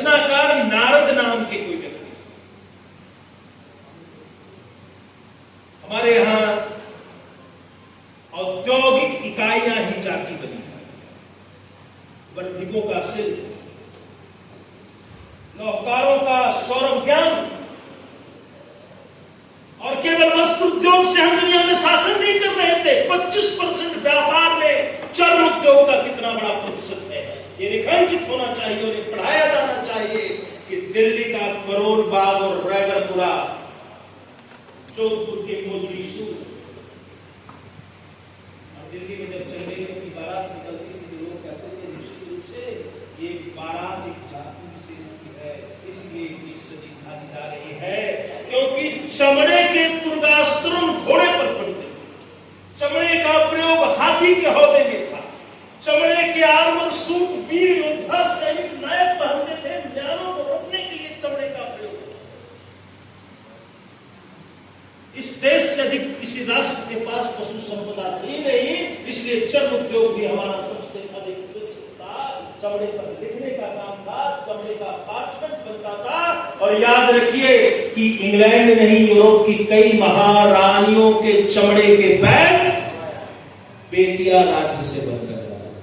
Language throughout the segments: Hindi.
रचनाकार नारद नाम के कोई व्यक्ति। हमारे यहां औद्योगिक इकाइयां ही जाती बनी है। वर्धिकों का शिल्प, नौकारों का सौरभ ज्ञान, और केवल वस्त्र उद्योग से हम दुनिया में शासन नहीं कर रहे थे। 25% व्यापार में चर्म उद्योग का कितना बड़ा प्रतिशत है, ये रेखांकित होना चाहिए और ये पढ़ाया जाना चाहिए कि दिल्ली का करोल बाग और रैगरपुरा, जोधपुर के मोजड़ी सूर, और दिल्ली में जब चंडीगढ़ की बारात निकलती थी तो लोग कहते थे निश्चित रूप से ये बारात एक जाति विशेष की है, इसलिए 20 सदी खादी जा रही है, क्योंकि चमड़े के तुर्गास्त्रम घोड़े पर पड़ते थे, चमड़े का प्रयोग हाथी के हौदे में था, चमड़े के आर्मर सूट वीर योद्धा सैनिक नायक पहनते थे, म्यानों को रोकने के लिए चमड़े का प्रयोग। इस देश से अधिक किसी राष्ट्र के पास पशु संपदा थी नहीं, इसलिए चर्म उद्योग भी हमारा सबसे अधिक था। चमड़े पर लिखने का काम था, चमड़े का पार्चमेंट बनता था। और याद रखिए कि इंग्लैंड नहीं, यूरोप की कई महारानियों के चमड़े के बैग बेतिया राज्य से बनकर जा रहे थे।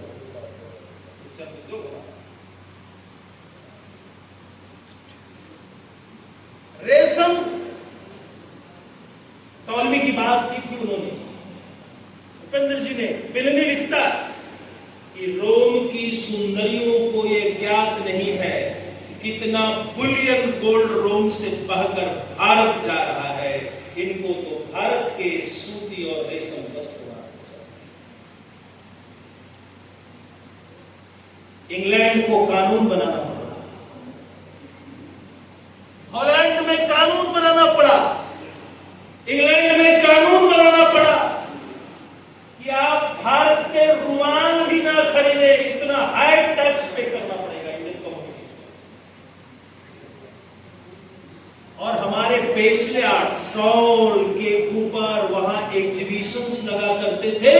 रेशम, टॉलमी की बात की थी उन्होंने, उपेंद्र जी ने। पिलनी लिखता कि रोम की सुंदरियों को यह ज्ञात नहीं है कितना बुलियन गोल्ड रोम से बहकर भारत जा रहा है, इनको तो भारत के सूती और रेशम वस्त्र बनाना चाहिए। इंग्लैंड को कानून बनाना पड़ा, हॉलैंड में कानून बनाना पड़ा, इंग्लैंड में कानून बनाना पड़ा कि आप भारत के रुमाल भी ना खरीदे, इतना हाई टैक्स पे करना पड़ेगा इंडियन कम्युनिटीज को। और हमारे पेशले आर्ट, शॉल के ऊपर वहां एग्जीबिशंस लगा करते थे।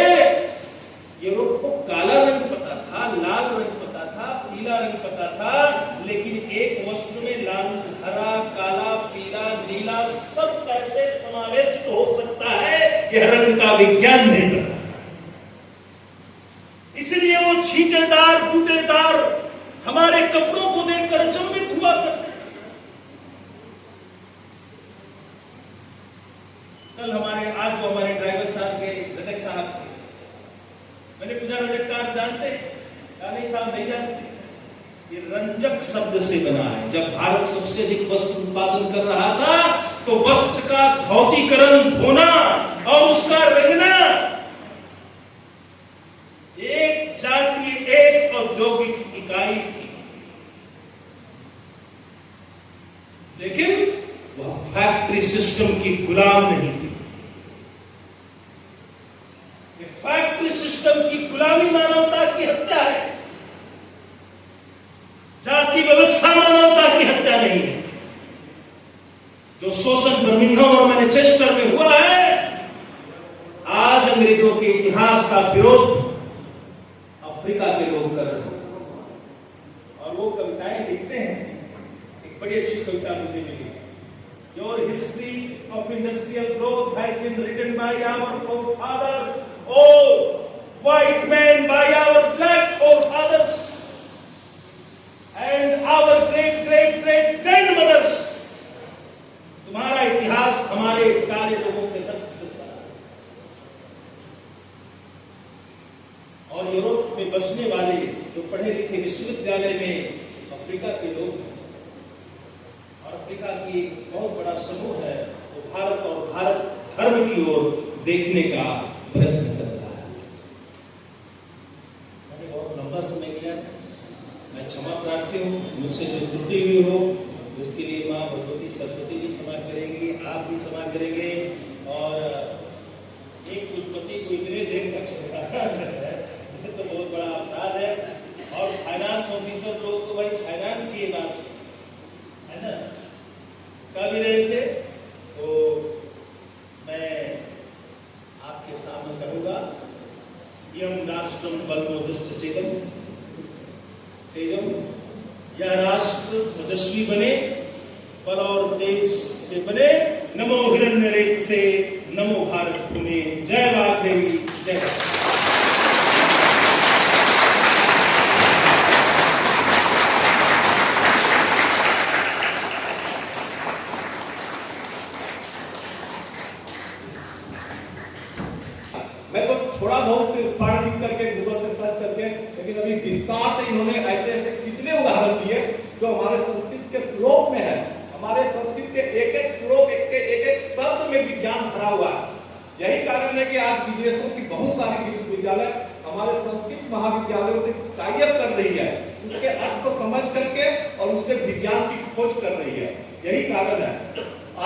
यूरोप को काला रंग पता था, लाल रंग पता था, पीला रंग पता था, लेकिन एक वस्त्र में लाल, हरा, काला, पीला, नीला सब कैसे समावेशित हो सकता है, यह रंग का विज्ञान नहीं पता। इसलिए वो छींटेदार, बूटेदार हमारे कपड़ों को देखकर अचंभित हुआ करते। कल हमारे, आज जो हमारे ड्राइवर साहब के रजक साहब थे, मैंने पूछा रजक कार जानते हैं? नहीं साहब नहीं जानते। ये रंजक शब्द से बना है। जब भारत सबसे अधिक वस्त्र उत्पादन कर रहा था तो वस्त्र का धौतीकरण, धोना और उसका रंगना एक जातीय, एक औद्योगिक इकाई थी, लेकिन वह फैक्ट्री सिस्टम की गुलाम नहीं थी। ये फैक्ट्री सिस्टम की गुलामी मानवता की हत्या है, जाति व्यवस्था मानवता की हत्या नहीं है। जो शोषण बर्मिंघम और मैनचेस्टर में हुआ है, आज अंग्रेजों के इतिहास का विरोध अफ्रीका के लोग कर रहे हैं। और वो कविताएं लिखते हैं। एक बड़ी अच्छी कविता मुझे मिली, your history of industrial growth has been written by our forefathers, O white man, by our black forefathers and our great great great grandmothers. तुम्हारा इतिहास हमारे काले लोगों के रक्त से सना है। और यूरोप में बसने वाले जो पढ़े लिखे विश्वविद्यालय में अफ्रीका के लोग हैं, और अफ्रीका की एक बहुत बड़ा समूह है, वो भारत और भारत धर्म की ओर देखने का प्रयत्न करता है। मैंने बहुत लंबा समय लिया, मैं क्षमा प्रार्थी हूँ, मुझसे जो त्रुटि हुई हो उसके लिए माँ भगवती सरस्वती भी क्षमा करेंगी, आप भी क्षमा करेंगे। और एक उत्पत्ति को इतने देर तक सुधारना है तो बहुत बड़ा अपराध है। और फाइनेंस ऑफिसर लोग तो भाई फाइनेंस की बात है ना, कह भी रहे थे, तो मैं आपके सामने कहूँगा, यम राष्ट्रम बलमोदस्य चेतम तेजम यह राष्ट्र ओजस्वी बने, बल और तेज से बने। नमो हिरण्य रेत से, नमो भारत भूमि। जय वाग्देवी, जय भारत। मैं तो थोड़ा बहुत पढ़ लिख करके गूगल से सर्च करके, लेकिन अभी विस्तार से इन्होंने ऐसे ऐसे कितने उदाहरण दिए जो हमारे संस्कृत के श्लोक में है। हमारे संस्कृत के एक एक श्लोक, एक एक शब्द में विज्ञान भरा हुआ है। यही कारण है कि आज विदेशों की बहुत सारी विश्वविद्यालय हमारे संस्कृत महाविद्यालयों से टाई अप कर रही है, उसके अर्थ को समझ करके और उससे विज्ञान की खोज कर रही है। यही कारण है।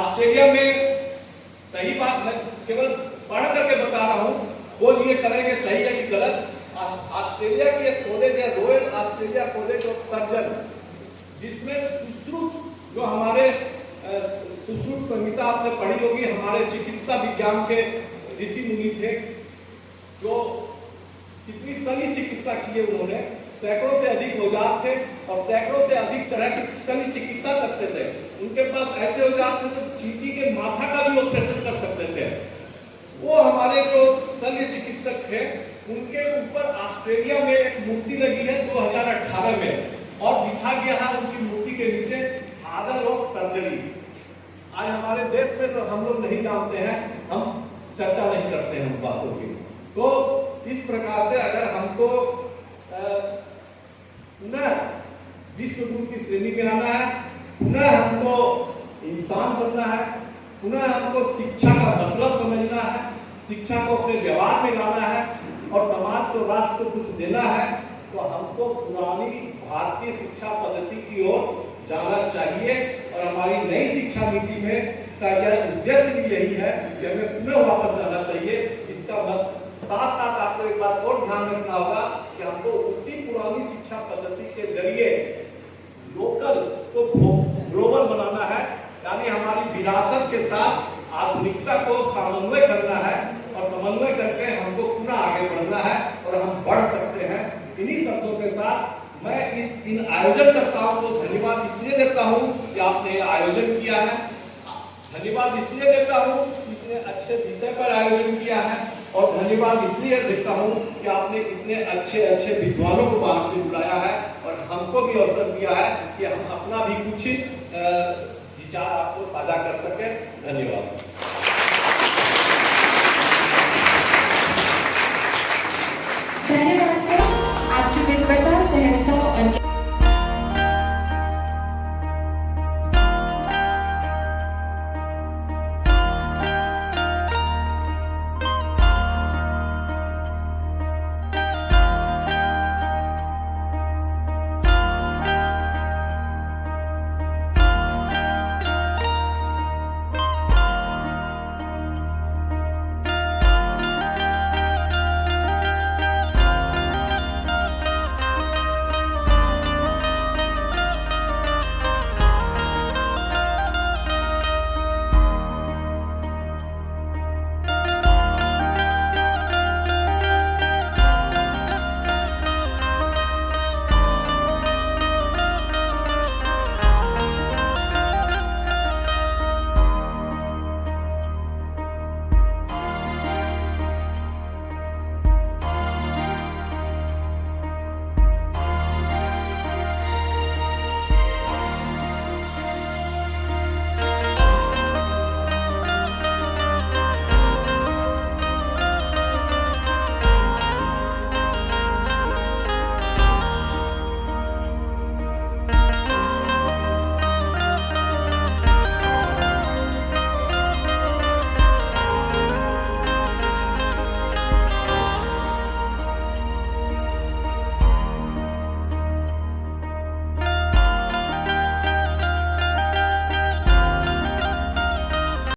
ऑस्ट्रेलिया में, सही बात मैं केवल पढ़ करके बता रहा हूँ, खोज ये करेंगे सही है कि गलत। ऑस्ट्रेलिया की एक कॉलेज है, royal Australia college of surgeon, जिसमें सुश्रुत, जो हमारे सुश्रुत संहिता आपने पढ़ी होगी, हमारे चिकित्सा विज्ञान के ऋषि मुनि थे, जो कितनी शल्य चिकित्सा की है उन्होंने। सैकड़ों से अधिक औजार थे और सैकड़ों से अधिक तरह की शल्य चिकित्सा करते थे। उनके पास ऐसे औजार थे तो चींटी के माथा का भी ऑपरेशन कर सकते थे। वो हमारे जो शल्य चिकित्सक थे, उनके ऊपर ऑस्ट्रेलिया में एक मूर्ति लगी है 2018 में, और लिखा गया है उनकी मूर्ति के नीचे फादर ऑफ सर्जरी। आज हमारे देश में तो हम लोग नहीं जानते हैं, हम चर्चा नहीं करते हैं उन बातों की। तो इस प्रकार से अगर हमको पुनः विश्व गुरु की श्रेणी में आना है, पुनः हमको इंसान बनना है, पुनः हमको शिक्षा का मतलब समझना है, शिक्षा को अपने व्यवहार में लाना है और समाज को, राष्ट्र को कुछ देना है, तो हमको पुरानी भारतीय शिक्षा पद्धति की ओर जाना चाहिए। और हमारी नई शिक्षा नीति में का यह उद्देश्य भी यही है कि हमें पुनः वापस जाना चाहिए। इसका साथ साथ आपको एक बात और ध्यान रखना होगा कि हमको उसी पुरानी शिक्षा पद्धति के जरिए लोकल को ग्लोबल बनाना है, यानी हमारी विरासत के साथ आधुनिकता को समन्वय करना है, और समन्वय करके हमको पुनः आगे बढ़ना है और हम बढ़ सकते हैं। इन्हीं शब्दों के साथ मैं इन आयोजनकर्ताओं को धन्यवाद इसलिए देता हूं कि आपने आयोजन किया है। धन्यवाद इसलिए देता हूं कि इतने अच्छे विषय पर आयोजन किया है, और धन्यवाद इसलिए देता हूं कि आपने इतने अच्छे अच्छे विद्वानों को बाहर से बुलाया है और हमको भी अवसर दिया है कि हम अपना भी कुछ विचार आपको साझा कर सके। धन्यवाद। धन्यवाद।